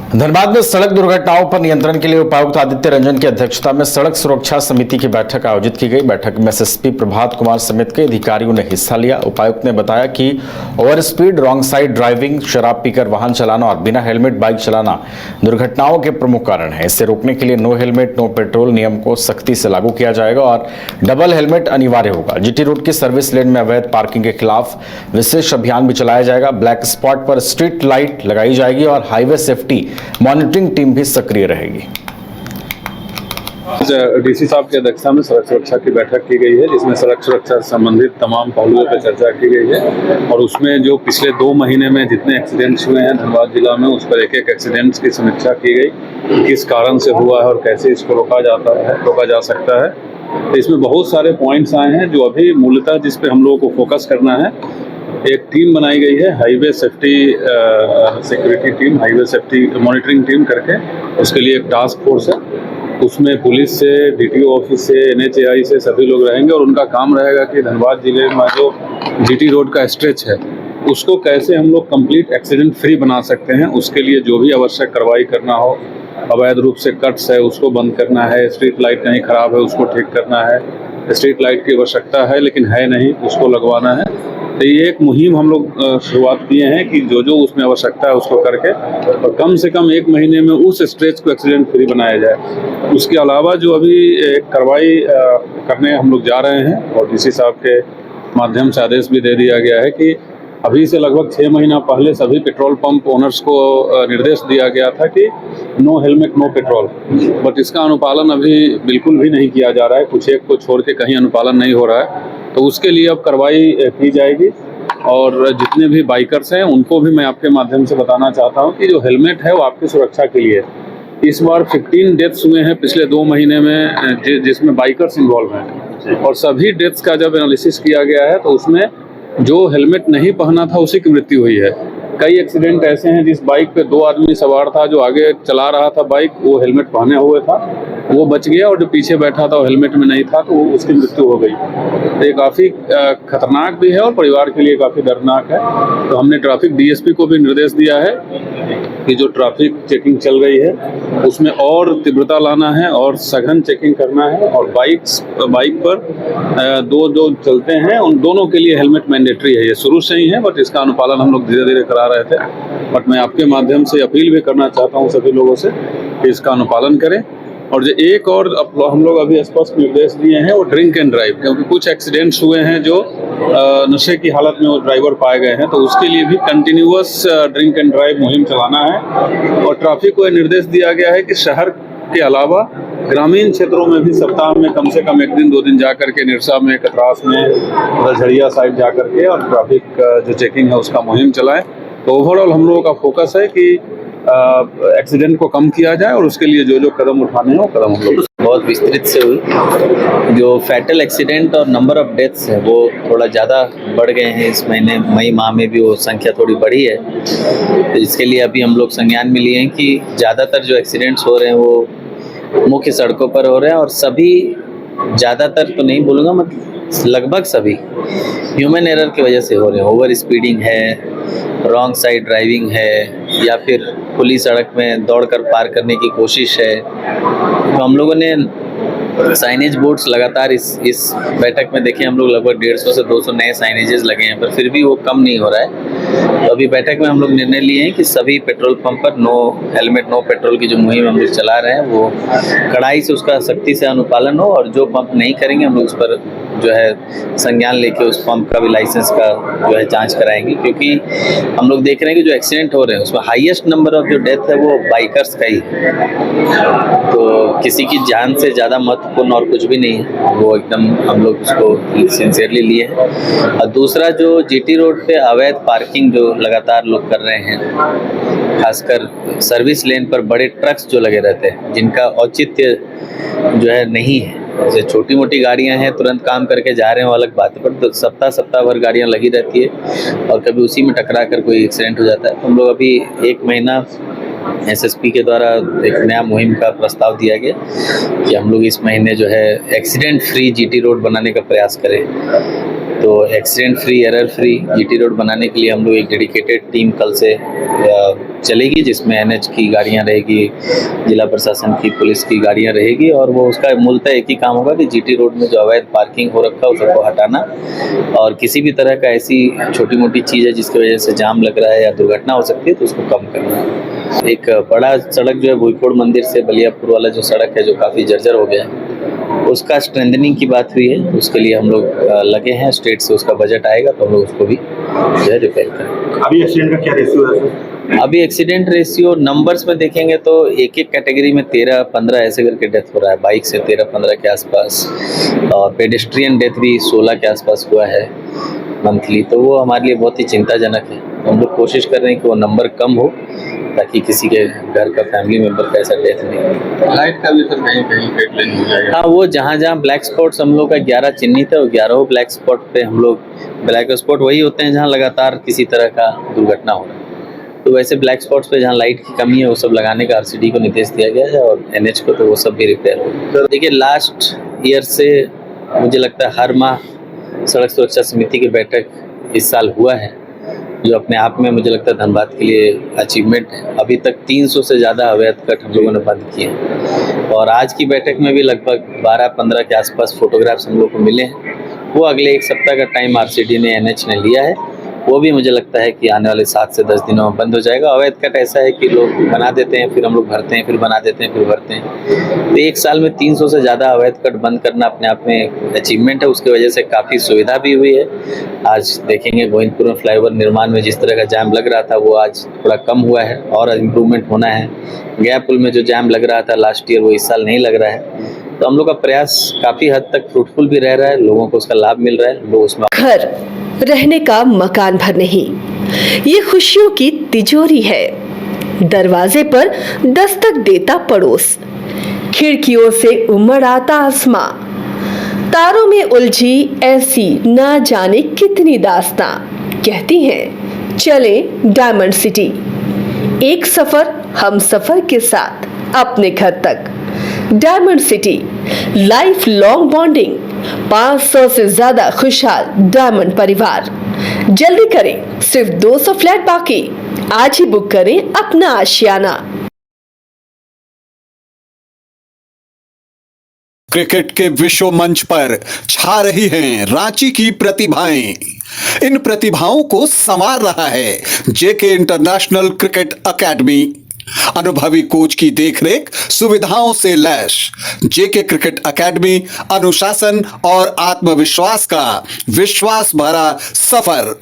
धनबाद में सड़क दुर्घटनाओं पर नियंत्रण के लिए उपायुक्त आदित्य रंजन की अध्यक्षता में सड़क सुरक्षा समिति की बैठक आयोजित की गई। बैठक में एसएसपी प्रभात कुमार समेत कई अधिकारियों ने हिस्सा लिया। उपायुक्त ने बताया कि over speed, wrong side driving, शराब पीकर वाहन चलाना और बिना हेलमेट बाइक चलाना दुर्घटनाओं के प्रमुख कारण है। इसे रोकने के लिए नो हेलमेट नो पेट्रोल नियम को सख्ती से लागू किया जाएगा और डबल हेलमेट अनिवार्य होगा। जीटी रोड की सर्विस लेन में अवैध पार्किंग के खिलाफ विशेष अभियान भी चलाया जाएगा। ब्लैक स्पॉट पर स्ट्रीट लाइट लगाई जाएगी और हाईवे सेफ्टी मॉनिटरिंग टीम भी सक्रिय रहेगी। डीसी साहब की अध्यक्षता में सड़क सुरक्षा की बैठक की गई है, जिसमें सड़क सुरक्षा से संबंधित तमाम पहलुओं पर चर्चा की गई है और उसमें जो पिछले 2 महीने में जितने एक्सीडेंट्स हुए हैं धनबाद जिला में, उस पर एक एक्सीडेंट्स की समीक्षा की गई, किस कारण से हुआ है और कैसे इसको रोका जा सकता है। तो इसमें बहुत सारे पॉइंट्स आए हैं जो अभी मूलतः जिस पे हम लोगों को फोकस करना है। एक टीम बनाई गई है, highway safety security team, highway safety monitoring team करके, उसके लिए एक टास्क फोर्स है। उसमें पुलिस से, डीटीओ ऑफिस से, NHAI से सभी लोग रहेंगे और उनका काम रहेगा कि धनबाद जिले में जो जीटी रोड का स्ट्रेच है उसको कैसे हम लोग कंप्लीट एक्सीडेंट फ्री बना सकते हैं। उसके लिए जो भी आवश्यक कार्रवाई करना हो, अवैध रूप से कट्स है उसको बंद करना है, स्ट्रीट लाइट कहीं खराब है उसको ठीक करना है, स्ट्रीट लाइट की आवश्यकता है लेकिन है नहीं उसको लगवाना है। तो ये एक मुहिम हम लोग शुरुआत किए हैं कि जो जो उसमें आवश्यकता है उसको करके और कम से कम 1 महीने में उस स्ट्रेच को एक्सीडेंट फ्री बनाया जाए। उसके अलावा जो अभी एक कार्रवाई करने हम लोग जा रहे हैं और डीसी साहब के माध्यम से आदेश भी दे दिया गया है कि अभी से लगभग 6 महीना पहले सभी पेट्रोल पंप ओनर्स को निर्देश दिया गया था कि no helmet no petrol, but इसका अनुपालन अभी बिल्कुल भी नहीं किया जा रहा है। कुछ एक को छोड़ के कहीं अनुपालन नहीं हो रहा है, तो उसके लिए अब कार्रवाई की जाएगी। और जितने भी बाइकर्स हैं उनको भी मैं आपके माध्यम से बताना चाहता हूं कि जो हेलमेट है वो आपकी सुरक्षा के लिए। इस बार 15 डेथ्स हुए हैं पिछले 2 महीने में जिसमें बाइकर्स इन्वॉल्व हैं और सभी डेथ्स का जब एनालिसिस किया गया है तो उसमें जो हेलमेट नहीं पहना था उसी की मृत्यु हुई है। कई एक्सीडेंट ऐसे हैं जिस बाइक पे 2 आदमी सवार था, जो आगे चला रहा था बाइक वो हेलमेट पहने हुए था, वो बच गया और जो पीछे बैठा था वो हेलमेट में नहीं था तो उसकी मृत्यु हो गई। तो ये काफ़ी खतरनाक भी है और परिवार के लिए काफ़ी दर्दनाक है। तो हमने ट्रैफिक DSP को भी निर्देश दिया है कि जो ट्रैफिक चेकिंग चल रही है उसमें और तीव्रता लाना है और सघन चेकिंग करना है और बाइक पर दो चलते हैं उन दोनों के लिए हेलमेट मैंडेटरी है। ये शुरू से ही है बट इसका अनुपालन हम लोग धीरे धीरे करा रहे थे, बट मैं आपके माध्यम से अपील भी करना चाहता हूँ सभी लोगों से कि इसका अनुपालन करें। और जो एक और हम लोग अभी स्पष्ट निर्देश दिए हैं वो ड्रिंक एंड ड्राइव, क्योंकि कुछ एक्सीडेंट्स हुए हैं जो नशे की हालत में वो ड्राइवर पाए गए हैं, तो उसके लिए भी कंटिन्यूअस ड्रिंक एंड ड्राइव मुहिम चलाना है। और ट्रैफिक को निर्देश दिया गया है कि शहर के अलावा ग्रामीण क्षेत्रों में भी सप्ताह में कम से कम 1 दिन 2 दिन जा करके निरसा में, कतरास में, रजड़िया साइड जा करके और ट्रैफिक जो चेकिंग है उसका मुहिम चलाएं। तो ओवरऑल हम लोगों का फोकस है कि एक्सीडेंट को कम किया जाए और उसके लिए जो जो कदम उठाने हैं वो कदम हम लोग बहुत विस्तृत से हुई। जो फैटल एक्सीडेंट और नंबर ऑफ डेथ्स है वो थोड़ा ज़्यादा बढ़ गए हैं इस महीने, मई माह में भी वो संख्या थोड़ी बढ़ी है। तो इसके लिए अभी हम लोग संज्ञान में लिए हैं कि ज़्यादातर जो एक्सीडेंट्स हो रहे हैं वो मुख्य सड़कों पर हो रहे हैं और सभी, ज़्यादातर तो नहीं बोलूँगा, मतलब लगभग सभी ह्यूमन एरर की वजह से हो रहे हैं। ओवर स्पीडिंग है, रॉन्ग साइड ड्राइविंग है या फिर खुली सड़क में दौड़कर पार करने की कोशिश है। तो हम लोगों ने साइनेज बोर्ड्स लगातार इस बैठक में देखे, हम लोग लगभग 150 से 200 नए साइनेजेस लगे हैं, पर फिर भी वो कम नहीं हो रहा है। तो अभी बैठक में हम लोग निर्णय लिए हैं कि सभी पेट्रोल पंप पर नो हेलमेट नो पेट्रोल की जो मुहिम हम लोग चला रहे हैं वो कड़ाई से उसका सख्ती से अनुपालन हो और जो पंप नहीं करेंगे हम लोग उस पर जो है संज्ञान लेके उस पंप का भी लाइसेंस का जो है जांच कराएंगे। क्योंकि हम लोग देख रहे हैं कि जो एक्सीडेंट हो रहे हैं उसमें हाईएस्ट नंबर ऑफ जो डेथ है वो बाइकर्स का ही है। तो किसी की जान से ज़्यादा महत्वपूर्ण और कुछ भी नहीं है, वो एकदम हम लोग उसको सिंसियरली लिए हैं। और दूसरा, जो जीटी रोड पे अवैध पार्किंग जो लगातार लोग कर रहे हैं, खासकर सर्विस लेन पर बड़े ट्रक्स जो लगे रहते हैं जिनका औचित्य जो है नहीं है। जैसे छोटी मोटी गाड़ियां हैं, तुरंत काम करके जा रहे हैं वो अलग बात है, पर तो सप्ताह भर गाड़ियां लगी रहती है और कभी उसी में टकरा कर कोई एक्सीडेंट हो जाता है। तो हम लोग अभी 1 महीना SSP के द्वारा एक नया मुहिम का प्रस्ताव दिया गया कि हम लोग इस महीने जो है एक्सीडेंट फ्री जीटी रोड बनाने का प्रयास करें। तो accident free, error free GT road बनाने के लिए हम लोग एक डेडिकेटेड टीम कल से चलेगी, जिसमें एनएच की गाड़ियां रहेगी, जिला प्रशासन की, पुलिस की गाड़ियां रहेगी, और वो उसका मूलतः एक ही काम होगा कि जीटी रोड में जो अवैध पार्किंग हो रखा है उसको हटाना, और किसी भी तरह का ऐसी छोटी मोटी चीज़ है जिसकी वजह से जाम लग रहा है या दुर्घटना हो सकती है तो उसको कम करना। एक बड़ा सड़क जो है भूईकोट मंदिर से बलियापुर वाला जो सड़क है जो काफ़ी जर्जर हो गया है, उसका स्ट्रेंथनिंग की बात हुई है। उसके लिए हम लोग लगे हैं, स्टेट से उसका बजट आएगा तो हम लोग उसको भी जो है रिपेयर करेंगे। अभी एक्सीडेंट का क्या रेशियो है सर? अभी एक्सीडेंट रेशियो नंबर्स में देखेंगे तो एक एक कैटेगरी में 13-15 ऐसे करके डेथ हो रहा है। बाइक से 13-15 के आसपास, और पेडेस्ट्रियन डेथ भी 16 के आसपास हुआ है मंथली। तो वो हमारे लिए बहुत ही चिंताजनक है। तो हम लोग कोशिश कर रहे हैं कि वो नंबर कम हो, ताकि किसी के घर का फैमिली मेम्बर का ऐसा डेथ नहीं हो। लाइट का भी सर कहीं कहीं गाइडलाइन हो जाएगा। हाँ, वो जहाँ जहाँ ब्लैक स्पॉट्स हम लोग का 11 चिन्हित है, और 11 ब्लैक स्पॉट पे हम लोग, ब्लैक स्पॉट वही होते हैं जहाँ लगातार किसी तरह का दुर्घटना हो रहा है। तो वैसे ब्लैक स्पॉट्स पे जहाँ लाइट की कमी है वो सब लगाने का आरसीडी को निर्देश दिया गया है, और एनएच को तो वो सब भी रिपेयर हो। तो देखिए, लास्ट ईयर से मुझे लगता है हर माह सड़क सुरक्षा समिति की बैठक इस साल हुआ है, जो अपने आप में मुझे लगता है धनबाद के लिए अचीवमेंट है। अभी तक 300 से ज़्यादा अवैध कट हम लोगों ने बंद किए हैं, और आज की बैठक में भी लगभग 12-15 के आसपास फोटोग्राफ्स हम लोग को मिले हैं। वो अगले एक सप्ताह का टाइम आरसीडी ने, एनएच ने लिया है। वो भी मुझे लगता है कि आने वाले 7 से 10 दिनों में बंद हो जाएगा। अवैध कट ऐसा है कि लोग बना देते हैं, फिर हम लोग भरते हैं, फिर बना देते हैं, फिर भरते हैं। तो एक साल में 300 से ज़्यादा अवैध कट बंद करना अपने आप में अचीवमेंट है। उसकी वजह से काफ़ी सुविधा भी हुई है। आज देखेंगे गोविंदपुर में फ्लाईओवर निर्माण में जिस तरह का जाम लग रहा था वो आज थोड़ा कम हुआ है, और इम्प्रूवमेंट होना है। गया पुल में जो जाम लग रहा था लास्ट ईयर वो इस साल नहीं लग रहा है। तो हम लोग का प्रयास काफ़ी हद तक फ्रूटफुल भी रह रहा है, लोगों को उसका लाभ मिल रहा है, लोग उसमें घर रहने का मकान भर नहीं, ये खुशियों की तिजोरी है। दरवाजे पर दस्तक देता पड़ोस, खिड़कियों से उमड़ आता आसमां, तारों में उलझी ऐसी ना जाने कितनी दास्तां। कहती हैं चले डायमंड सिटी, एक सफर हम सफर के साथ अपने घर तक। Diamond city, life long bonding, 500 से ज्यादा खुशहाल डायमंड परिवार। जल्दी करें, सिर्फ 200 फ्लैट बाकी। आज ही बुक करें अपना आशियाना। क्रिकेट के विश्व मंच पर छा रही हैं रांची की प्रतिभाएं। इन प्रतिभाओं को संवार रहा है जेके इंटरनेशनल क्रिकेट एकेडमी। अनुभवी कोच की देखरेख, सुविधाओं से लैस जेके क्रिकेट एकेडमी अनुशासन और आत्मविश्वास का विश्वास भरा सफर।